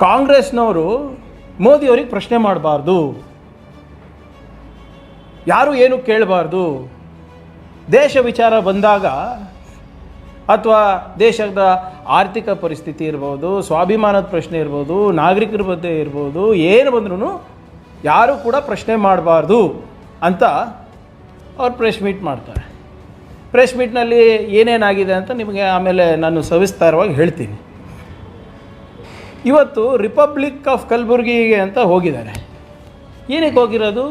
ಕಾಂಗ್ರೆಸ್ನವರು ಮೋದಿಯವ್ರಿಗೆ ಪ್ರಶ್ನೆ ಮಾಡಬಾರ್ದು, ಯಾರು ಏನು ಕೇಳಬಾರ್ದು. ದೇಶ ವಿಚಾರ ಬಂದಾಗ ಅಥವಾ ದೇಶದ ಆರ್ಥಿಕ ಪರಿಸ್ಥಿತಿ ಇರ್ಬೋದು, ಸ್ವಾಭಿಮಾನದ ಪ್ರಶ್ನೆ ಇರ್ಬೋದು, ನಾಗರಿಕರ ಬಗ್ಗೆ ಇರ್ಬೋದು, ಏನು ಬಂದ್ರೂ ಯಾರೂ ಕೂಡ ಪ್ರಶ್ನೆ ಮಾಡಬಾರ್ದು ಅಂತ ಅವ್ರು ಪ್ರೆಸ್ ಮೀಟ್ ಮಾಡ್ತಾರೆ. ಪ್ರೆಸ್ ಮೀಟ್ನಲ್ಲಿ ಏನೇನಾಗಿದೆ ಅಂತ ನಿಮಗೆ ಆಮೇಲೆ ನಾನು ಸವಿಸ್ತಾರವಾಗಿ ಹೇಳ್ತೀನಿ. ಇವತ್ತು ರಿಪಬ್ಲಿಕ್ ಆಫ್ ಕಲಬುರ್ಗಿಗೆ ಅಂತ ಹೋಗಿದ್ದಾರೆ. ಏನಕ್ಕೆ ಹೋಗಿರೋದು?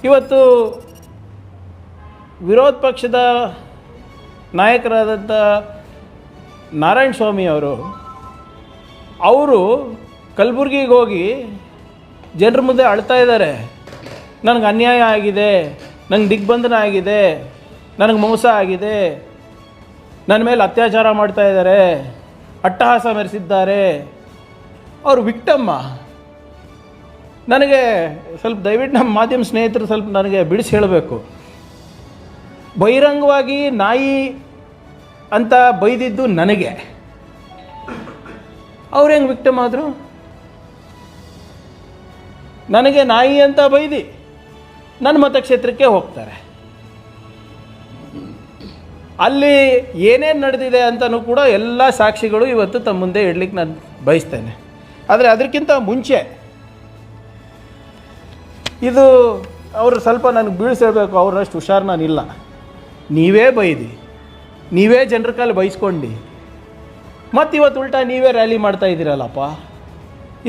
ಇವತ್ತು ವಿರೋಧ ಪಕ್ಷದ ನಾಯಕರಾದಂಥ ನಾರಾಯಣ ಸ್ವಾಮಿ ಅವರು ಕಲಬುರ್ಗಿಗೆ ಹೋಗಿ ಜನರ ಮುಂದೆ ಅಳ್ತಾ ಇದ್ದಾರೆ. ನನಗೆ ಅನ್ಯಾಯ ಆಗಿದೆ, ನನಗೆ ದಿಗ್ಬಂಧನ ಆಗಿದೆ, ನನಗೆ ಮೋಸ ಆಗಿದೆ, ನನ್ನ ಮೇಲೆ ಅತ್ಯಾಚಾರ ಮಾಡ್ತಾ ಇದ್ದಾರೆ, ಅಟ್ಟಹಾಸ ಮೆರೆಸಿದ್ದಾರೆ. ಅವರು ವಿಕ್ಟಮ್ಮ. ನನಗೆ ಸ್ವಲ್ಪ ದಯವಿಟ್ಟು ನಮ್ಮ ಮಾಧ್ಯಮ ಸ್ನೇಹಿತರು ಸ್ವಲ್ಪ ನನಗೆ ಬಿಡಿಸಿ ಹೇಳಬೇಕು. ಬಹಿರಂಗವಾಗಿ ನಾಯಿ ಅಂತ ಬೈದಿದ್ದು ನನಗೆ, ಅವ್ರು ಹೆಂಗೆ ವಿಕ್ಟಮ್ ಆದರು? ನನಗೆ ನಾಯಿ ಅಂತ ಬೈದಿ ನನ್ನ ಮತಕ್ಷೇತ್ರಕ್ಕೆ ಹೋಗ್ತಾರೆ. ಅಲ್ಲಿ ಏನೇನು ನಡೆದಿದೆ ಅಂತಲೂ ಕೂಡ ಎಲ್ಲ ಸಾಕ್ಷಿಗಳು ಇವತ್ತು ತಮ್ಮ ಮುಂದೆ ಇಡಲಿಕ್ಕೆ ನಾನು ಬಯಸ್ತೇನೆ. ಆದರೆ ಅದಕ್ಕಿಂತ ಮುಂಚೆ ಇದು ಅವರು ಸ್ವಲ್ಪ ನನಗೆ ಬೀಳಿಸಿರಬೇಕು, ಅವರಷ್ಟು ಹುಷಾರು ನಾನಿಲ್ಲ. ನೀವೇ ಬೈದಿ, ನೀವೇ ಜನರ ಕಾಲ ಬೈಸ್ಕೊಂಡು ಮತ್ತು ಇವತ್ತು ಉಲ್ಟಾ ನೀವೇ ರ್ಯಾಲಿ ಮಾಡ್ತಾ ಇದ್ದೀರಲ್ಲಪ್ಪ.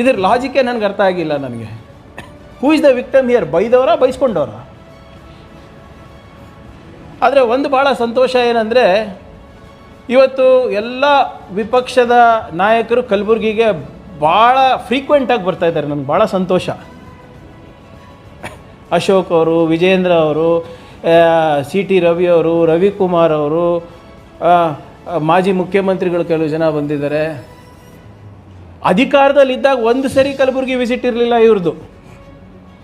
ಇದ್ರ ಲಾಜಿಕೇ ನನಗೆ ಅರ್ಥ ಆಗಿಲ್ಲ. ನನಗೆ who is the victim here? ಬೈದವರ ಬೈಸ್ಕೊಂಡವರ? ಆದರೆ ಒಂದು ಭಾಳ ಸಂತೋಷ ಏನಂದರೆ ಇವತ್ತು ಎಲ್ಲ ವಿಪಕ್ಷದ ನಾಯಕರು ಕಲಬುರ್ಗಿಗೆ ಭಾಳ ಫ್ರೀಕ್ವೆಂಟಾಗಿ ಬರ್ತಾಯಿದ್ದಾರೆ. ನನಗೆ ಭಾಳ ಸಂತೋಷ. ಅಶೋಕ್ ಅವರು, ವಿಜೇಂದ್ರ ಅವರು, ಸಿ ಟಿ ರವಿ ಅವರು, ರವಿಕುಮಾರ್ ಅವರು, ಮಾಜಿ ಮುಖ್ಯಮಂತ್ರಿಗಳು ಕೆಲವು ಜನ ಬಂದಿದ್ದಾರೆ. ಅಧಿಕಾರದಲ್ಲಿದ್ದಾಗ ಒಂದು ಸರಿ ಕಲಬುರ್ಗಿ ವಿಸಿಟ್ ಇರಲಿಲ್ಲ ಇವ್ರದ್ದು.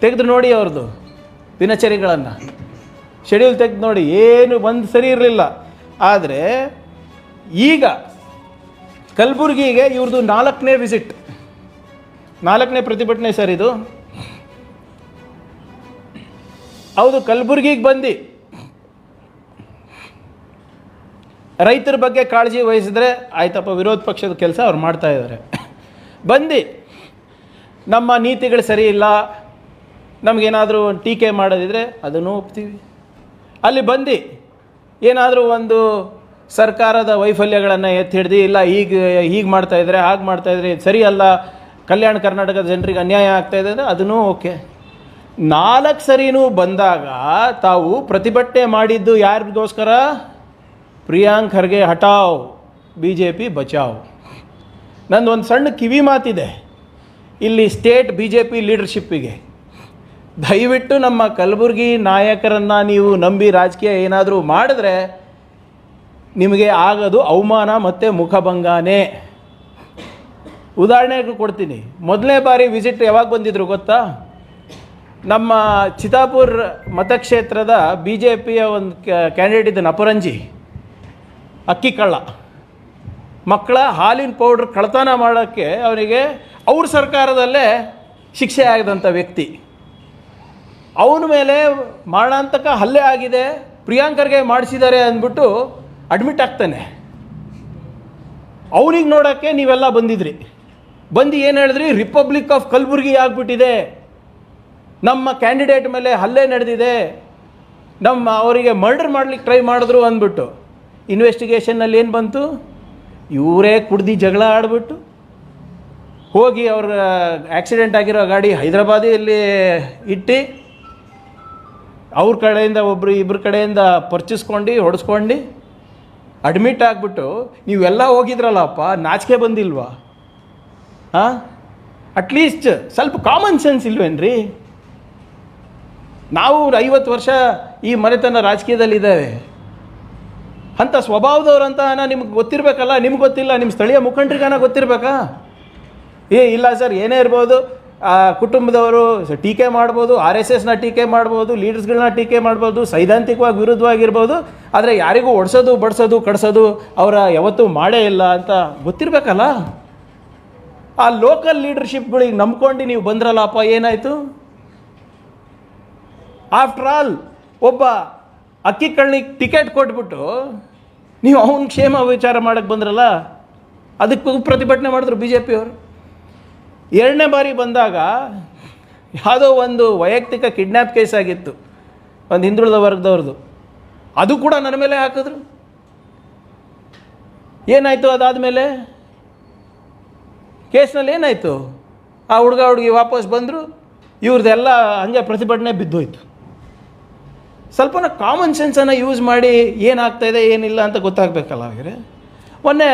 ತೆಗೆದು ನೋಡಿ ಅವ್ರದ್ದು ದಿನಚರಿಗಳನ್ನು, ಶೆಡ್ಯೂಲ್ ತೆಗೆದು ನೋಡಿ, ಏನು ಒಂದು ಸರಿ ಇರಲಿಲ್ಲ. ಆದರೆ ಈಗ ಕಲಬುರ್ಗಿಗೆ ಇವ್ರದ್ದು 4ನೇ ವಿಸಿಟ್, 4ನೇ ಪ್ರತಿಭಟನೆ ಸರ್ ಇದು. ಹೌದು, ಕಲಬುರ್ಗಿಗೆ ಬಂದು ರೈತರ ಬಗ್ಗೆ ಕಾಳಜಿ ವಹಿಸಿದ್ರೆ ಆಯ್ತಪ್ಪ, ವಿರೋಧ ಪಕ್ಷದ ಕೆಲಸ ಅವ್ರು ಮಾಡ್ತಾಯಿದ್ದಾರೆ. ಬಂದು ನಮ್ಮ ನೀತಿಗಳು ಸರಿ ಇಲ್ಲ, ನಮಗೇನಾದರೂ ಟೀಕೆ ಮಾಡೋದಿದ್ರೆ ಅದನ್ನು ಒಪ್ತೀವಿ. ಅಲ್ಲಿ ಬಂದು ಏನಾದರೂ ಒಂದು ಸರ್ಕಾರದ ವೈಫಲ್ಯಗಳನ್ನು ಎತ್ತಿ ಹಿಡ್ದು ಇಲ್ಲ ಹೀಗೆ ಮಾಡ್ತಾಯಿದ್ರೆ, ಹಾಗೆ ಮಾಡ್ತಾಯಿದ್ರೆ, ಸರಿ ಅಲ್ಲ, ಕಲ್ಯಾಣ ಕರ್ನಾಟಕದ ಜನರಿಗೆ ಅನ್ಯಾಯ ಆಗ್ತಾಯಿದೆ ಅಂದರೆ ಅದನ್ನೂ ಓಕೆ. 4 ಸರಿನೂ ಬಂದಾಗ ತಾವು ಪ್ರತಿಭಟನೆ ಮಾಡಿದ್ದು ಯಾರಿಗೋಸ್ಕರ? ಪ್ರಿಯಾಂಕ್ ಖರ್ಗೆ ಹಟಾವ್, BJP ಬಚಾವ್. ನಂದು ಒಂದು ಸಣ್ಣ ಕಿವಿ ಮಾತಿದೆ ಇಲ್ಲಿ ಸ್ಟೇಟ್ BJP ಲೀಡರ್ಶಿಪ್ಪಿಗೆ. ದಯವಿಟ್ಟು ನಮ್ಮ ಕಲಬುರ್ಗಿ ನಾಯಕರನ್ನು ನೀವು ನಂಬಿ ರಾಜಕೀಯ ಏನಾದರೂ ಮಾಡಿದ್ರೆ ನಿಮಗೆ ಆಗೋದು ಅವಮಾನ ಮತ್ತು ಮುಖಭಂಗನೇ. ಉದಾಹರಣೆಗೆ ಕೊಡ್ತೀನಿ. ಮೊದಲನೇ ಬಾರಿ ವಿಸಿಟ್ ಯಾವಾಗ ಬಂದಿದ್ರು ಗೊತ್ತಾ? ನಮ್ಮ ಚಿತ್ತಾಪುರ್ ಮತಕ್ಷೇತ್ರದ BJPಯ ಒಂದು ಕ್ಯಾಂಡಿಡೇಟ್ ಇದ್ದಾನೆ, ಅಪರಂಜಿ, ಅಕ್ಕಿ ಕಳ್ಳ, ಮಕ್ಕಳ ಹಾಲಿನ ಪೌಡ್ರ್ ಕಳ್ಳತನ ಮಾಡೋಕ್ಕೆ ಅವನಿಗೆ ಅವ್ರ ಸರ್ಕಾರದಲ್ಲೇ ಶಿಕ್ಷೆ ಆಗಿದಂಥ ವ್ಯಕ್ತಿ. ಅವನ ಮೇಲೆ ಮರಣಾಂತಕ ಹಲ್ಲೆ ಆಗಿದೆ, ಪ್ರಿಯಾಂಕ್ ಖರ್ಗೆ ಮಾಡಿಸಿದ್ದಾರೆ ಅಂದ್ಬಿಟ್ಟು ಅಡ್ಮಿಟ್ ಆಗ್ತಾನೆ. ಅವನಿಗೆ ನೋಡೋಕ್ಕೆ ನೀವೆಲ್ಲ ಬಂದಿದ್ರಿ. ಬಂದು ಏನು ಹೇಳಿದ್ರಿ? ರಿಪಬ್ಲಿಕ್ ಆಫ್ ಕಲಬುರ್ಗಿ ಆಗಿಬಿಟ್ಟಿದೆ, ನಮ್ಮ ಕ್ಯಾಂಡಿಡೇಟ್ ಮೇಲೆ ಹಲ್ಲೆ ನಡೆದಿದೆ, ಅವರಿಗೆ ಮರ್ಡರ್ ಮಾಡ್ಲಿಕ್ಕೆ ಟ್ರೈ ಮಾಡಿದ್ರು ಅಂದ್ಬಿಟ್ಟು. ಇನ್ವೆಸ್ಟಿಗೇಷನ್ನಲ್ಲಿ ಏನು ಬಂತು? ಇವರೇ ಕುಡ್ದು ಜಗಳ ಆಡ್ಬಿಟ್ಟು ಹೋಗಿ ಅವ್ರ ಆಕ್ಸಿಡೆಂಟ್ ಆಗಿರೋ ಗಾಡಿ ಹೈದರಾಬಾದಿಯಲ್ಲಿ ಇಟ್ಟು ಅವ್ರ ಕಡೆಯಿಂದ ಇಬ್ಬರ ಕಡೆಯಿಂದ ಪರ್ಚಿಸ್ಕೊಂಡು ಹೊಡೆಸ್ಕೊಂಡು ಅಡ್ಮಿಟ್ ಆಗಿಬಿಟ್ಟು ನೀವೆಲ್ಲ ಹೋಗಿದ್ರಲ್ಲಪ್ಪ, ನಾಚಿಕೆ ಬಂದಿಲ್ವಾ? ಹಾಂ, ಅಟ್ಲೀಸ್ಟ್ ಸ್ವಲ್ಪ ಕಾಮನ್ ಸೆನ್ಸ್ ಇಲ್ವೇನ್ರಿ? ನಾವು 50 ವರ್ಷ ಈ ಮನೆತನ ರಾಜಕೀಯದಲ್ಲಿದ್ದೇವೆ. ಅಂಥ ಸ್ವಭಾವದವ್ರಂತ ನಿಮ್ಗೆ ಗೊತ್ತಿರಬೇಕಲ್ಲ. ನಿಮ್ಗೆ ಗೊತ್ತಿಲ್ಲ, ನಿಮ್ಮ ಸ್ಥಳೀಯ ಮುಖಂಡರಿಗಾನ ಗೊತ್ತಿರಬೇಕಾ? ಇಲ್ಲ ಸರ್, ಏನೇ ಇರ್ಬೋದು, ಕುಟುಂಬದವರು ಟೀಕೆ ಮಾಡ್ಬೋದು, RSSನ ಟೀಕೆ ಮಾಡ್ಬೋದು, ಲೀಡರ್ಸ್ಗಳನ್ನ ಟೀಕೆ ಮಾಡ್ಬೋದು, ಸೈದ್ಧಾಂತಿಕವಾಗಿ ವಿರುದ್ಧವಾಗಿರ್ಬೋದು, ಆದರೆ ಯಾರಿಗೂ ಒಡಿಸೋದು, ಬಡಿಸೋದು, ಕಡಿಸೋದು ಅವರ ಯಾವತ್ತೂ ಮಾಡೇ ಇಲ್ಲ ಅಂತ ಗೊತ್ತಿರಬೇಕಲ್ಲ. ಆ ಲೋಕಲ್ ಲೀಡರ್ಶಿಪ್ಗಳಿಗೆ ನಂಬ್ಕೊಂಡು ನೀವು ಬಂದ್ರಲ್ಲಪ್ಪ, ಏನಾಯಿತು? ಆಫ್ಟರ್ ಆಲ್ ಒಬ್ಬ ಅಕ್ಕಿ ಕಳ್ಳಿಗೆ ಟಿಕೆಟ್ ಕೊಟ್ಬಿಟ್ಟು ನೀವು ಅವನ ಕ್ಷೇಮ ವಿಚಾರ ಮಾಡೋಕ್ಕೆ ಬಂದ್ರಲ್ಲ, ಅದಕ್ಕೂ ಪ್ರತಿಭಟನೆ ಮಾಡಿದ್ರು ಬಿ ಜೆ ಪಿಯವರು. ಎರಡನೇ ಬಾರಿ ಬಂದಾಗ ಯಾವುದೋ ಒಂದು ವೈಯಕ್ತಿಕ ಕಿಡ್ನ್ಯಾಪ್ ಕೇಸ್ ಆಗಿತ್ತು ಒಂದು ಹಿಂದುಳಿದ ವರ್ಗದವ್ರದ್ದು, ಅದು ಕೂಡ ನನ್ನ ಮೇಲೆ ಹಾಕಿದ್ರು. ಏನಾಯಿತು ಅದಾದಮೇಲೆ? ಕೇಸ್ನಲ್ಲಿ ಏನಾಯಿತು? ಆ ಹುಡುಗಿ ವಾಪಸ್ ಬಂದರು, ಇವ್ರದ್ದೆಲ್ಲ ಹಂಗೆ ಪ್ರತಿಭಟನೆ ಬಿದ್ದೋಯ್ತು. ಸ್ವಲ್ಪನ ಕಾಮನ್ ಸೆನ್ಸನ್ನು ಯೂಸ್ ಮಾಡಿ ಏನಾಗ್ತಾಯಿದೆ ಏನಿಲ್ಲ ಅಂತ ಗೊತ್ತಾಗಬೇಕಲ್ಲ ಅವರಿಗೆ. ಮೊನ್ನೆ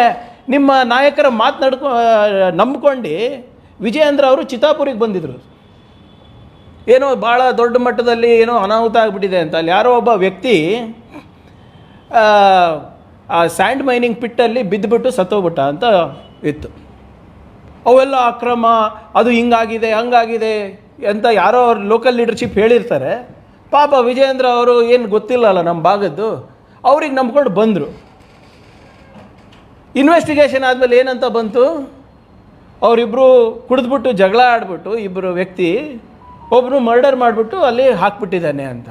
ನಿಮ್ಮ ನಾಯಕರ ನಂಬ್ಕೊಂಡು ವಿಜಯೇಂದ್ರ ಅವರು ಚಿತ್ತಾಪುರಿಗೆ ಬಂದಿದ್ದರು. ಏನೋ ಭಾಳ ದೊಡ್ಡ ಮಟ್ಟದಲ್ಲಿ ಏನೋ ಅನಾಹುತ ಆಗಿಬಿಟ್ಟಿದೆ ಅಂತ. ಅಲ್ಲಿ ಯಾರೋ ಒಬ್ಬ ವ್ಯಕ್ತಿ ಆ ಸ್ಯಾಂಡ್ ಮೈನಿಂಗ್ ಪಿಟ್ಟಲ್ಲಿ ಬಿದ್ದುಬಿಟ್ಟು ಸತ್ತೋಗ್ಬಿಟ್ಟ ಅಂತ ಇತ್ತು. ಅವೆಲ್ಲ ಅಕ್ರಮ, ಅದು ಹಿಂಗಾಗಿದೆ ಹಂಗಾಗಿದೆ ಅಂತ ಯಾರೋ ಅವ್ರ ಲೋಕಲ್ ಲೀಡರ್ಶಿಪ್ ಹೇಳಿರ್ತಾರೆ. ಪಾಪ ವಿಜಯೇಂದ್ರ ಅವರು ಏನು ಗೊತ್ತಿಲ್ಲಲ್ಲ ನಮ್ಮ ಭಾಗದ್ದು, ಅವ್ರಿಗೆ ನಂಬ್ಕೊಂಡು ಬಂದರು. ಇನ್ವೆಸ್ಟಿಗೇಷನ್ ಆದಮೇಲೆ ಏನಂತ ಬಂತು? ಅವರಿಬ್ಬರು ಕುಡಿದ್ಬಿಟ್ಟು ಜಗಳ ಆಡ್ಬಿಟ್ಟು ಇಬ್ಬರು ವ್ಯಕ್ತಿ ಒಬ್ಬರು ಮರ್ಡರ್ ಮಾಡಿಬಿಟ್ಟು ಅಲ್ಲಿ ಹಾಕ್ಬಿಟ್ಟಿದ್ದಾನೆ ಅಂತ.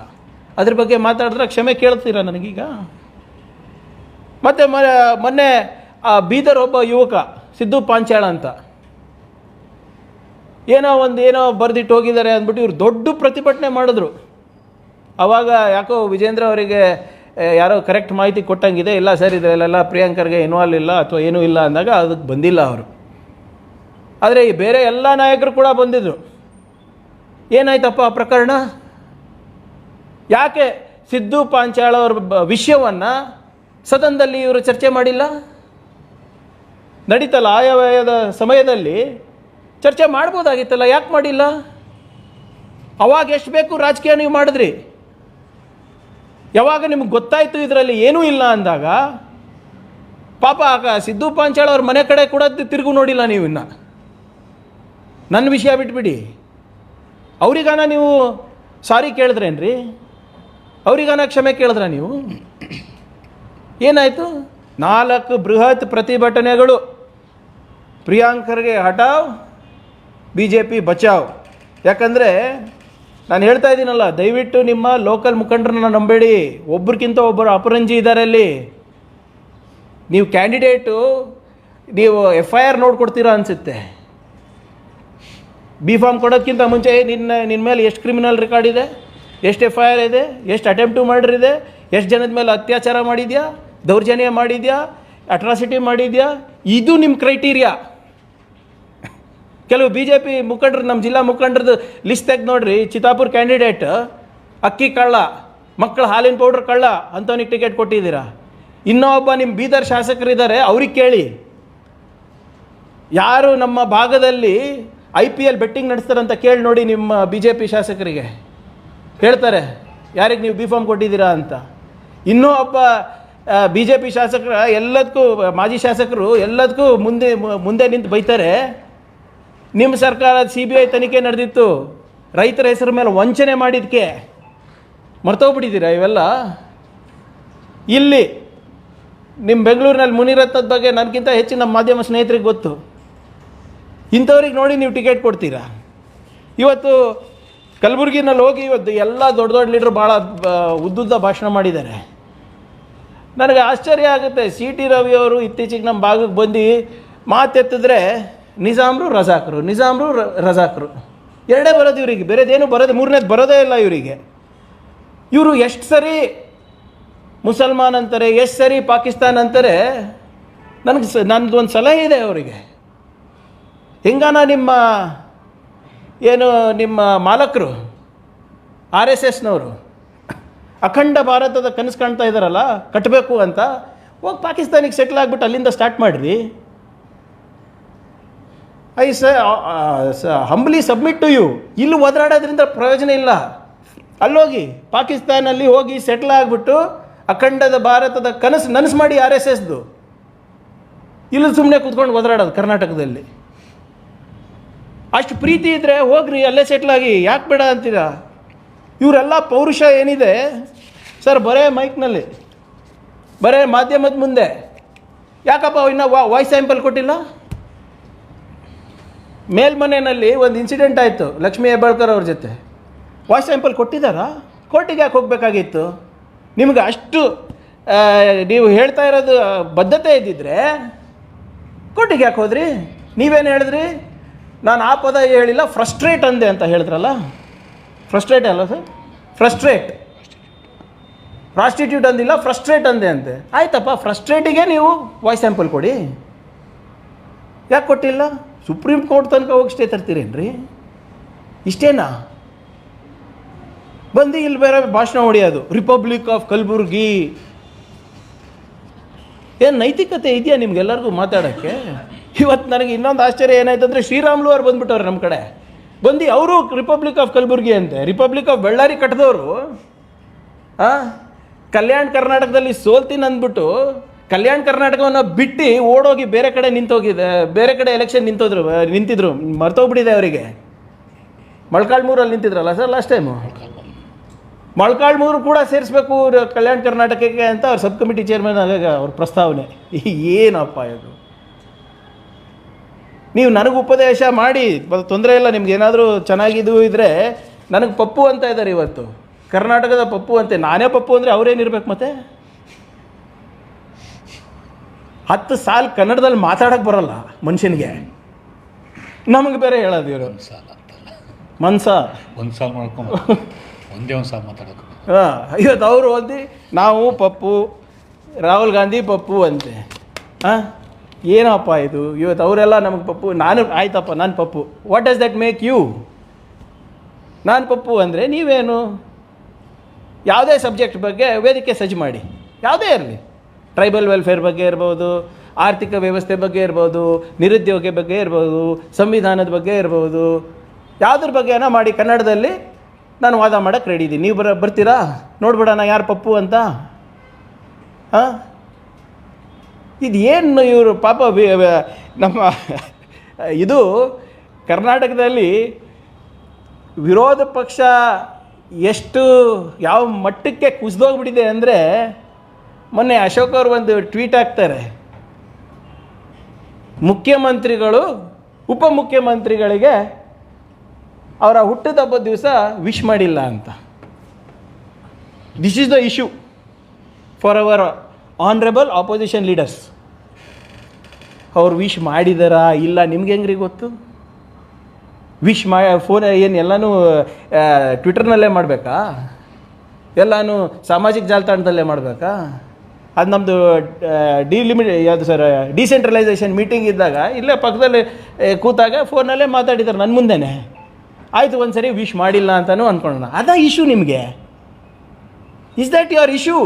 ಅದ್ರ ಬಗ್ಗೆ ಮಾತಾಡಿದ್ರೆ ಕ್ಷಮೆ ಕೇಳ್ತೀರಾ ನನಗೀಗ? ಮತ್ತು ಮೊನ್ನೆ ಆ ಬೀದರ್ ಒಬ್ಬ ಯುವಕ ಸಿದ್ದು ಪಾಂಚಾಳ ಅಂತ ಏನೋ ಬರೆದಿಟ್ಟು ಹೋಗಿದ್ದಾರೆ ಅಂದ್ಬಿಟ್ಟು ಇವ್ರು ದೊಡ್ಡ ಪ್ರತಿಭಟನೆ ಮಾಡಿದ್ರು. ಆವಾಗ ಯಾಕೋ ವಿಜೇಂದ್ರ ಅವರಿಗೆ ಯಾರೋ ಕರೆಕ್ಟ್ ಮಾಹಿತಿ ಕೊಟ್ಟಂಗಿದೆ, ಇಲ್ಲ ಸರ್ ಇದರಲ್ಲೆಲ್ಲ ಪ್ರಿಯಾಂಕರ್ಗೆ ಇನ್ವಾಲ್ವ್ ಇಲ್ಲ ಅಥವಾ ಏನೂ ಇಲ್ಲ ಅಂದಾಗ ಅದಕ್ಕೆ ಬಂದಿಲ್ಲ ಅವರು. ಆದರೆ ಈ ಬೇರೆ ಎಲ್ಲ ನಾಯಕರು ಕೂಡ ಬಂದಿದ್ದರು. ಏನಾಯ್ತಪ್ಪ ಆ ಪ್ರಕರಣ? ಯಾಕೆ ಸಿದ್ದು ಪಾಂಚಾಳ ಅವ್ರ ವಿಷಯವನ್ನು ಸದನದಲ್ಲಿ ಇವರು ಚರ್ಚೆ ಮಾಡಿಲ್ಲ? ನಡೀತಲ್ಲ ಆಯವ್ಯಯದ ಸಮಯದಲ್ಲಿ ಚರ್ಚೆ ಮಾಡ್ಬೋದಾಗಿತ್ತಲ್ಲ, ಯಾಕೆ ಮಾಡಿಲ್ಲ? ಅವಾಗ ಎಷ್ಟು ಬೇಕು ರಾಜಕೀಯ ನೀವು ಮಾಡಿದ್ರಿ. ಯಾವಾಗ ನಿಮ್ಗೆ ಗೊತ್ತಾಯಿತು ಇದರಲ್ಲಿ ಏನೂ ಇಲ್ಲ ಅಂದಾಗ ಪಾಪ ಸಿದ್ದು ಪಾಂಚಾಳ ಅವ್ರ ಮನೆ ಕಡೆ ಕೂಡ ತಿರುಗು ನೋಡಿಲ್ಲ ನೀವು. ಇನ್ನು ನನ್ನ ವಿಷಯ ಬಿಟ್ಬಿಡಿ, ಅವ್ರಿಗಾನ ನೀವು ಸಾರಿ ಕೇಳಿದ್ರೇನ್ರಿ? ಅವ್ರಿಗಾನ ಕ್ಷಮೆ ಕೇಳಿದ್ರ ನೀವು? ಏನಾಯಿತು? 4 ಬೃಹತ್ ಪ್ರತಿಭಟನೆಗಳು. ಪ್ರಿಯಾಂಕರ್ಗೆ ಹಟಾವ್, ಬಿ ಜೆ ಪಿ ಬಚಾವ್. ಯಾಕಂದರೆ ನಾನು ಹೇಳ್ತಾ ಇದ್ದೀನಲ್ಲ, ದಯವಿಟ್ಟು ನಿಮ್ಮ ಲೋಕಲ್ ಮುಖಂಡರನ್ನ ನಂಬೇಡಿ. ಒಬ್ರಿಗಿಂತ ಒಬ್ಬರು ಅಪರಂಜಿ ಇದ್ದಾರೆ ಅಲ್ಲಿ. ನೀವು ಕ್ಯಾಂಡಿಡೇಟು ನೀವು FIR ನೋಡ್ಕೊಡ್ತೀರಾ ಅನಿಸುತ್ತೆ. ಬಿ ಫಾರ್ಮ್ ಕೊಡೋದಕ್ಕಿಂತ ಮುಂಚೆ ನಿನ್ನ ಮೇಲೆ ಎಷ್ಟು ಕ್ರಿಮಿನಲ್ ರೆಕಾರ್ಡ್ ಇದೆ, ಎಷ್ಟು FIR ಇದೆ, ಎಷ್ಟು ಅಟೆಂಪ್ಟು ಮರ್ಡರ್ ಇದೆ, ಎಷ್ಟು ಜನದ ಮೇಲೆ ಅತ್ಯಾಚಾರ ಮಾಡಿದ್ಯಾ, ದೌರ್ಜನ್ಯ ಮಾಡಿದ್ಯಾ, ಅಟ್ರಾಸಿಟಿ ಮಾಡಿದ್ಯಾ, ಇದು ನಿಮ್ಮ ಕ್ರೈಟೀರಿಯಾ. ಕೆಲವು ಬಿ ಜೆ ಪಿ ಮುಖಂಡರು, ನಮ್ಮ ಜಿಲ್ಲಾ ಮುಖಂಡರದ್ದು ಲಿಸ್ಟ್ ತೆಗೆದು ನೋಡ್ರಿ. ಚಿತ್ತಾಪುರ ಕ್ಯಾಂಡಿಡೇಟ್ ಅಕ್ಕಿ ಕಳ್ಳ, ಮಕ್ಕಳ ಹಾಲಿನ ಪೌಡ್ರ್ ಕಳ್ಳ ಅಂಥವನಿಗೆ ಟಿಕೆಟ್ ಕೊಟ್ಟಿದ್ದೀರಾ. ಇನ್ನೊಬ್ಬ ನಿಮ್ಮ ಬೀದರ್ ಶಾಸಕರಿದ್ದಾರೆ, ಅವ್ರಿಗೆ ಕೇಳಿ ಯಾರು ನಮ್ಮ ಭಾಗದಲ್ಲಿ IPL ಬೆಟ್ಟಿಂಗ್ ನಡೆಸ್ತಾರಂತ ಕೇಳಿ ನೋಡಿ. ನಿಮ್ಮ ಬಿ ಜೆ ಪಿ ಶಾಸಕರಿಗೆ ಹೇಳ್ತಾರೆ ಯಾರಿಗೆ ನೀವು ಬಿ ಫಾರ್ಮ್ ಕೊಟ್ಟಿದ್ದೀರಾ ಅಂತ. ಇನ್ನೂ ಒಬ್ಬ ಬಿ ಜೆ ಪಿ ಶಾಸಕರ ಎಲ್ಲದಕ್ಕೂ, ಮಾಜಿ ಶಾಸಕರು ಎಲ್ಲದಕ್ಕೂ ಮುಂದೆ ನಿಂತು ಬೈತಾರೆ. ನಿಮ್ಮ ಸರ್ಕಾರದ CBI ತನಿಖೆ ನಡೆದಿತ್ತು, ರೈತರ ಹೆಸರ ಮೇಲೆ ವಂಚನೆ ಮಾಡಿದ್ದಕ್ಕೆ. ಮರ್ತೋಗ್ಬಿಟ್ಟಿದ್ದೀರಾ ಇವೆಲ್ಲ? ಇಲ್ಲಿ ನಿಮ್ಮ ಬೆಂಗಳೂರಿನಲ್ಲಿ ಮುನಿರತ್ನದ ಬಗ್ಗೆ ನನಗಿಂತ ಹೆಚ್ಚು ನಮ್ಮ ಮಾಧ್ಯಮ ಸ್ನೇಹಿತರಿಗೆ ಗೊತ್ತು. ಇಂಥವ್ರಿಗೆ ನೋಡಿ ನೀವು ಟಿಕೆಟ್ ಕೊಡ್ತೀರಾ. ಇವತ್ತು ಕಲಬುರಗಿನಲ್ಲಿ ಹೋಗಿ ಇವತ್ತು ಎಲ್ಲ ದೊಡ್ಡ ದೊಡ್ಡ ಲೀಡ್ರು ಭಾಳ ಉದ್ದುದ್ದ ಭಾಷಣ ಮಾಡಿದ್ದಾರೆ. ನನಗೆ ಆಶ್ಚರ್ಯ ಆಗುತ್ತೆ. CT ರವಿ ಅವರು ಇತ್ತೀಚೆಗೆ ನಮ್ಮ ಭಾಗಕ್ಕೆ ಬಂದು ಮಾತೆತ್ತಿದ್ರೆ ನಿಜಾಮ್ರು ರಜಾಕರು ಎರಡೇ ಬರೋದು ಇವರಿಗೆ, ಬೇರೆದೇನು ಬರೋದು, ಮೂರನೇದು ಬರೋದೇ ಇಲ್ಲ ಇವರಿಗೆ. ಇವರು ಎಷ್ಟು ಸರಿ ಮುಸಲ್ಮಾನ್ ಅಂತಾರೆ, ಎಷ್ಟು ಸರಿ ಪಾಕಿಸ್ತಾನ್ ಅಂತಾರೆ. ನನ್ನದೊಂದು ಸಲಹೆ ಇದೆ ಅವರಿಗೆ. ಹೆಂಗಾನ ನಿಮ್ಮ ಮಾಲಕರು RSSನವರು ಅಖಂಡ ಭಾರತದ ಕನಸು ಕಾಣ್ತಾ ಇದ್ದಾರಲ್ಲ, ಕಟ್ಟಬೇಕು ಅಂತ, ಹೋಗಿ ಪಾಕಿಸ್ತಾನಿಗೆ ಸೆಟ್ಲ್ ಆಗಿಬಿಟ್ಟು ಅಲ್ಲಿಂದ ಸ್ಟಾರ್ಟ್ ಮಾಡಿರಿ. I humbly submit to you. ಇಲ್ಲಿ ಒದರಾಡೋದ್ರಿಂದ ಪ್ರಯೋಜನ ಇಲ್ಲ. ಅಲ್ಲೋಗಿ ಪಾಕಿಸ್ತಾನಲ್ಲಿ ಹೋಗಿ ಸೆಟ್ಲ್ ಆಗಿಬಿಟ್ಟು ಅಖಂಡದ ಭಾರತದ ನನಸು ಮಾಡಿ RSSದು. ಇಲ್ಲಿ ಸುಮ್ಮನೆ ಕೂತ್ಕೊಂಡು ಒದರಾಡೋದು ಕರ್ನಾಟಕದಲ್ಲಿ. ಅಷ್ಟು ಪ್ರೀತಿ ಇದ್ದರೆ ಹೋಗ್ರಿ, ಅಲ್ಲೇ ಸೆಟ್ಲಾಗಿ, ಯಾಕೆ ಬೇಡ ಅಂತೀರಾ? ಇವರೆಲ್ಲ ಪೌರುಷ ಏನಿದೆ ಸರ್, ಬರೇ ಮೈಕ್ನಲ್ಲಿ, ಬರೇ ಮಾಧ್ಯಮದ ಮುಂದೆ. ಯಾಕಪ್ಪ ಇನ್ನೂ ವಾಯ್ಸ್ ಸ್ಯಾಂಪಲ್ ಕೊಟ್ಟಿಲ್ಲ? ಮೇಲ್ಮನೆಯಲ್ಲಿ ಒಂದು ಇನ್ಸಿಡೆಂಟ್ ಆಯಿತು ಲಕ್ಷ್ಮೀ ಹೆಬ್ಬಾಳ್ಕರ್ ಅವ್ರ ಜೊತೆ. ವಾಯ್ಸ್ ಸ್ಯಾಂಪಲ್ ಕೊಟ್ಟಿದ್ದಾರಾ? ಕೋರ್ಟಿಗೆ ಯಾಕೆ ಹೋಗಬೇಕಾಗಿತ್ತು? ನಿಮ್ಗೆ ಅಷ್ಟು ನೀವು ಹೇಳ್ತಾ ಇರೋದು ಬದ್ಧತೆ ಇದ್ದಿದ್ರೆ ಕೋರ್ಟಿಗೆ ಯಾಕೆ ಹೋದ್ರಿ? ನೀವೇನು ಹೇಳಿದ್ರಿ? ನಾನು ಆ ಪದ ಹೇಳಿಲ್ಲ, ಫ್ರಸ್ಟ್ರೇಟ್ ಅಂದೆ ಅಂತ ಹೇಳಿದ್ರಲ್ಲ. ಫ್ರಸ್ಟ್ರೇಟ್ ಅಲ್ಲ ಸರ್? ಫ್ರಸ್ಟ್ರೇಟ್, ಪ್ರಾಸ್ಟಿಟ್ಯೂಟ್ ಅಂದಿಲ್ಲ, ಫ್ರಸ್ಟ್ರೇಟ್ ಅಂದೆ ಅಂತೆ. ಆಯ್ತಪ್ಪ, ಫ್ರಸ್ಟ್ರೇಟಿಗೆ ನೀವು ವಾಯ್ಸ್ ಸ್ಯಾಂಪಲ್ ಕೊಡಿ. ಯಾಕೆ ಕೊಟ್ಟಿಲ್ಲ? ಸುಪ್ರೀಂ ಕೋರ್ಟ್ ತನಕ ಹೋಗಿ ಸ್ಟೇ ತರ್ತೀರೇನ್ರಿ? ಇಷ್ಟೇನಾ? ಬಂದು ಇಲ್ಲಿ ಬೇರೆ ಭಾಷಣ ಹೊಡೆಯೋದು, ರಿಪಬ್ಲಿಕ್ ಆಫ್ ಕಲಬುರ್ಗಿ. ಏನು ನೈತಿಕತೆ ಇದೆಯಾ ನಿಮ್ಗೆಲ್ಲರಿಗೂ ಮಾತಾಡೋಕ್ಕೆ? ಇವತ್ತು ನನಗೆ ಇನ್ನೊಂದು ಆಶ್ಚರ್ಯ ಏನಾಯ್ತು ಅಂದರೆ, ಶ್ರೀರಾಮ್ಲು ಅವ್ರು ಬಂದುಬಿಟ್ಟವ್ರು ನಮ್ಮ ಕಡೆ. ಬಂದು ಅವರು ರಿಪಬ್ಲಿಕ್ ಆಫ್ ಕಲಬುರ್ಗಿ ಅಂತೆ. ರಿಪಬ್ಲಿಕ್ ಆಫ್ ಬಳ್ಳಾರಿ ಕಟ್ಟಿದವರು ಕಲ್ಯಾಣ ಕರ್ನಾಟಕದಲ್ಲಿ ಸೋಲ್ತೀನಿ ಅಂದ್ಬಿಟ್ಟು ಕಲ್ಯಾಣ ಕರ್ನಾಟಕವನ್ನು ಬಿಟ್ಟು ಓಡೋಗಿ ಬೇರೆ ಕಡೆ ಬೇರೆ ಕಡೆ ಎಲೆಕ್ಷನ್ ನಿಂತಿದ್ರು. ಮರ್ತೋಗ್ಬಿಟ್ಟಿದೆ ಅವರಿಗೆ. ಮೊಳಕಾಲ್ಮೂರಲ್ಲಿ ನಿಂತಿದ್ರಲ್ಲ ಸರ್ ಲಾಸ್ಟ್ ಟೈಮು. ಮೊಳಕಾಲ್ಮೂರು ಕೂಡ ಸೇರಿಸ್ಬೇಕು ಕಲ್ಯಾಣ ಕರ್ನಾಟಕಕ್ಕೆ ಅಂತ ಅವ್ರ ಸಬ್ ಕಮಿಟಿ ಚೇರ್ಮನ್ ಆಗಾಗ ಅವ್ರ ಪ್ರಸ್ತಾವನೆ. ಏನಪ್ಪ ಇದು? ನೀವು ನನಗೆ ಉಪದೇಶ ಮಾಡಿ ತೊಂದರೆ ಇಲ್ಲ, ನಿಮ್ಗೆ ಏನಾದರೂ ಚೆನ್ನಾಗಿದ್ದು ಇದ್ದರೆ. ನನಗೆ ಪಪ್ಪು ಅಂತ ಇದ್ದಾರೆ ಇವತ್ತು, ಕರ್ನಾಟಕದ ಪಪ್ಪು ಅಂತೆ. ನಾನೇ ಪಪ್ಪು ಅಂದರೆ ಅವರೇನಿರ್ಬೇಕು ಮತ್ತೆ? 10 ಸಾಲ್ ಕನ್ನಡದಲ್ಲಿ ಮಾತಾಡೋಕ್ಕೆ ಬರೋಲ್ಲ ಮನುಷ್ಯನಿಗೆ, ನಮಗೆ ಬೇರೆ ಹೇಳೋದು ಇವರು ಮನ್ಸ ಒಂದು ಸಾಲ ಮಾಡ್ಕೊಂಡು ಒಂದೇ ಒಂದು ಸಾಲ ಮಾತಾಡೋದು. ಇವತ್ತು ಅವರು ಓದಿ ನಾವು ಪಪ್ಪು, ರಾಹುಲ್ ಗಾಂಧಿ ಪಪ್ಪು ಅಂತೆ. ಏನಪ್ಪ ಇದು? ಇವತ್ತು ಅವರೆಲ್ಲ ನಮಗೆ ಪಪ್ಪು, ನಾನು ಆಯ್ತಪ್ಪ ನಾನು Pappu. What does that make you? ನಾನು ಪಪ್ಪು ಅಂದರೆ ನೀವೇನು? ಯಾವುದೇ ಸಬ್ಜೆಕ್ಟ್ ಬಗ್ಗೆ ವೇದಿಕೆ ಸಜ್ಜು ಮಾಡಿ, ಯಾವುದೇ ಇರಲಿ, ಟ್ರೈಬಲ್ ವೆಲ್ಫೇರ್ ಬಗ್ಗೆ ಇರ್ಬೋದು, ಆರ್ಥಿಕ ವ್ಯವಸ್ಥೆ ಬಗ್ಗೆ ಇರ್ಬೋದು, ನಿರುದ್ಯೋಗ ಬಗ್ಗೆ ಇರ್ಬೋದು, ಸಂವಿಧಾನದ ಬಗ್ಗೆ ಇರ್ಬೋದು, ಯಾವುದ್ರ ಬಗ್ಗೆನ ಮಾಡಿ ಕನ್ನಡದಲ್ಲಿ ನಾನು ವಾದ ಮಾಡೋಕ್ಕೆ ರೆಡಿ ಇದ್ದೀನಿ. ನೀವು ಬರ್ತೀರಾ? ನೋಡ್ಬಿಡೋಣ ಯಾರು ಪಪ್ಪು ಅಂತ. ಇದು ಏನು ಇವರು ಪಾಪ ನಮ್ಮ ಇದು ಕರ್ನಾಟಕದಲ್ಲಿ ವಿರೋಧ ಪಕ್ಷ ಎಷ್ಟು ಯಾವ ಮಟ್ಟಕ್ಕೆ ಕುಸಿದೋಗ್ಬಿಟ್ಟಿದೆ ಅಂದರೆ, ಮೊನ್ನೆ ಅಶೋಕ್ ಅವರು ಒಂದು ಟ್ವೀಟ್ ಹಾಕ್ತಾರೆ, ಮುಖ್ಯಮಂತ್ರಿಗಳು ಉಪಮುಖ್ಯಮಂತ್ರಿಗಳಿಗೆ ಅವರ ಹುಟ್ಟಿದಬ್ಬದ ದಿವಸ ವಿಶ್ ಮಾಡಿಲ್ಲ ಅಂತ. This is the issue for our honourable opposition leaders. ಅವ್ರು ವಿಶ್ ಮಾಡಿದಾರಾ ಇಲ್ಲ ನಿಮ್ಗೆ ಹೆಂಗ್ರಿ ಗೊತ್ತು? ವಿಶ್ ಫೋನ್ ಏನು ಎಲ್ಲನೂ ಟ್ವಿಟರ್ನಲ್ಲೇ ಮಾಡಬೇಕಾ? ಎಲ್ಲನೂ ಸಾಮಾಜಿಕ ಜಾಲತಾಣದಲ್ಲೇ ಮಾಡಬೇಕಾ? ಅದು ನಮ್ಮದು ಯಾವುದು ಸರ್, ಡಿಸೆಂಟ್ರಲೈಸೇಷನ್ ಮೀಟಿಂಗ್ ಇದ್ದಾಗ ಇಲ್ಲೇ ಪಕ್ಕದಲ್ಲಿ ಕೂತಾಗ ಫೋನಲ್ಲೇ ಮಾತಾಡಿದ್ದಾರೆ ನನ್ನ ಮುಂದೆನೇ. ಆಯಿತು, ಒಂದು ಸರಿ ವಿಶ್ ಮಾಡಿಲ್ಲ ಅಂತಲೂ ಅಂದ್ಕೊಳ್ಳೋಣ. ಅದ ಇಶ್ಯೂ ನಿಮಗೆ? Is that your issue?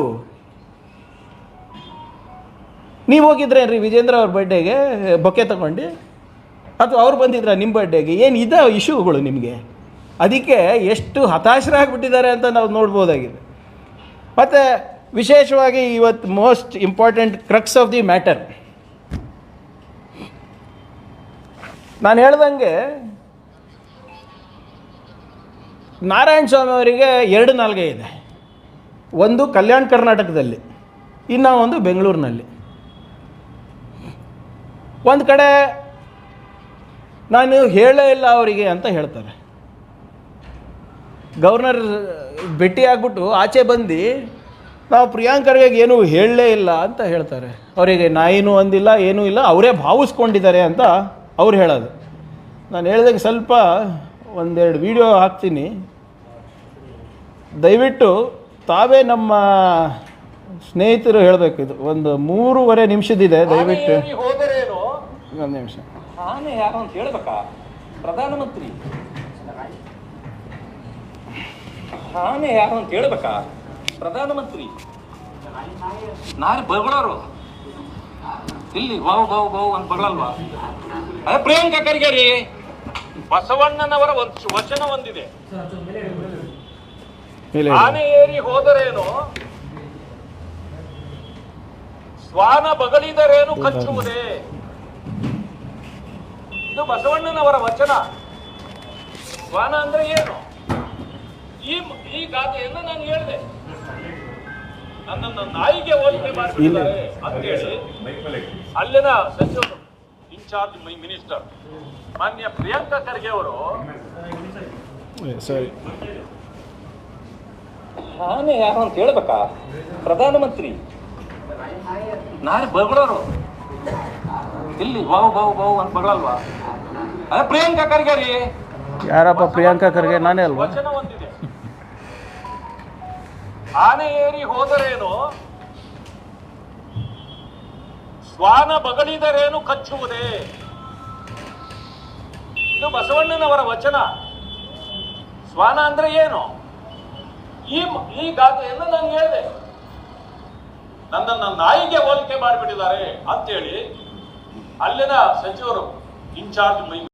ನೀವು ಹೋಗಿದ್ರೇನ್ರಿ ವಿಜೇಂದ್ರ ಅವ್ರ ಬರ್ಡೇಗೆ ಬೊಕ್ಕೆ ತಗೊಂಡು, ಅಥವಾ ಅವ್ರು ಬಂದಿದ್ರ ನಿಮ್ಮ ಬರ್ಡೇಗೆ? ಏನು ಇದೆ ಇಶ್ಯೂಗಳು ನಿಮಗೆ? ಅದಕ್ಕೆ ಎಷ್ಟು ಹತಾಶರಾಗಿಬಿಟ್ಟಿದ್ದಾರೆ ಅಂತ ನಾವು ನೋಡ್ಬೋದಾಗಿದೆ. ಮತ್ತು ವಿಶೇಷವಾಗಿ ಇವತ್ತು most important crux of the matter, ನಾನು ಹೇಳ್ದಂಗೆ ನಾರಾಯಣ ಸ್ವಾಮಿ ಅವರಿಗೆ 2 ನಾಲ್ಗೆ ಇದೆ. ಒಂದು ಕಲ್ಯಾಣ ಕರ್ನಾಟಕದಲ್ಲಿ, ಇನ್ನು ಒಂದು ಬೆಂಗಳೂರಿನಲ್ಲಿ. ಒಂದು ಕಡೆ ನಾನು ಹೇಳೇ ಇಲ್ಲ ಅವರಿಗೆ ಅಂತ ಹೇಳ್ತಾರೆ. ಗವರ್ನರ್ ಭೇಟಿ ಆಗ್ಬಿಟ್ಟು ಆಚೆ ಬಂದು ನಾವು ಪ್ರಿಯಾಂಕ್ ಖರ್ಗೆ ಏನೂ ಹೇಳಲೇ ಇಲ್ಲ ಅಂತ ಹೇಳ್ತಾರೆ. ಅವರಿಗೆ ನಾಯಿನೂ ಅಂದಿಲ್ಲ, ಏನೂ ಇಲ್ಲ, ಅವರೇ ಭಾವಿಸ್ಕೊಂಡಿದ್ದಾರೆ ಅಂತ ಅವ್ರು ಹೇಳೋದು. ನಾನು ಹೇಳಿದಾಗ ಸ್ವಲ್ಪ 1-2 ವಿಡಿಯೋ ಹಾಕ್ತೀನಿ, ದಯವಿಟ್ಟು ತಾವೇ ನಮ್ಮ ಸ್ನೇಹಿತರು ಹೇಳಬೇಕು. ಇದು ಒಂದು 3.5 ನಿಮಿಷದಿದೆ, ದಯವಿಟ್ಟು ಒಂದು ನಿಮಿಷ. ಆನೆ ಯಾರು ಅಂತ ಹೇಳ್ಬೇಕಾ? ಪ್ರಧಾನಮಂತ್ರಿ ಆನೆ ಯಾರು ಅಂತ ಹೇಳ್ಬೇಕಾ? ಪ್ರಧಾನಮಂತ್ರಿ ನಾಳೆ ಬಗಳೋರು ಇಲ್ಲಿ ಬಾವು ಬಾವು ಬಾವು ಅಂತ ಬಗಳಲ್ವಾ? ಅದೇ ಪ್ರಿಯಾಂಕಾ ಖರ್ಗೆ ರೀ, ಬಸವಣ್ಣನವರ ವಚನ ಒಂದಿದೆ, ಆನೆ ಏರಿ ಹೋದರೇನು ಶ್ವಾನ ಬಗಲಿದರೇನು ಕಚ್ಚುವುದೇ. ಇದು ಬಸವಣ್ಣನವರ ವಚನ. ಶ್ವಾನ ಅಂದ್ರೆ ಏನು? ಈ ಗಾದೆಯನ್ನು ನಾನು ಹೇಳಿದೆ. ನನ್ನನ್ನು ನಾಯಿಗೆ ಹೋಲಿಕೆ ಮಾಡಿಬಿಟ್ಟಿದ್ದಾರೆ ಅಂತೇಳಿ ಅಲ್ಲಿನ ಸಚಿವರು ಇನ್ಚಾರ್ಜ್ ಮಿನಿಸ್ಟರ್ ಮಾನ್ಯ ಪ್ರಿಯಾಂಕಾ ಖರ್ಗೆ ಅವರು ಸರಿ ನಾನೇ ಯಾರು ಅಂತ ಹೇಳ್ಬೇಕಾ? ಪ್ರಧಾನಮಂತ್ರಿ ನಾನೇ ಬಗಳೋರು ಇಲ್ಲಿ ಬಾವು ಬಾವು ಬಾವು ಅಂತ ಬಗಳಲ್ವಾ? ಅದೇ ಪ್ರಿಯಾಂಕಾ ಖರ್ಗೆ ರೀ. ಯಾರಪ್ಪ ಪ್ರಿಯಾಂಕಾ ಖರ್ಗೆ? ನಾನೇ ಅಲ್ವಾ? ವಚನ ಒಂದಿದೆ, ಆನೆ ಏರಿ ಹೋದರೇನು ಶ್ವಾನ ಬಗಳಿದರೇನು ಕಚ್ಚುವುದೇ. ಇದು ಬಸವಣ್ಣನವರ ವಚನ. ಶ್ವಾನ ಅಂದ್ರೆ ಏನು? ಈ ಗಾದೆಯನ್ನು ನಾನು ಹೇಳಿದೆ. ನನ್ನನ್ನು ನಾಯಿಗೆ ಹೋಲಿಕೆ ಮಾಡಿಬಿಟ್ಟಿದ್ದಾರೆ ಅಂತೇಳಿ ಅಲ್ಲಿನ ಸಚಿವರು ಇನ್ಚಾರ್ಜ್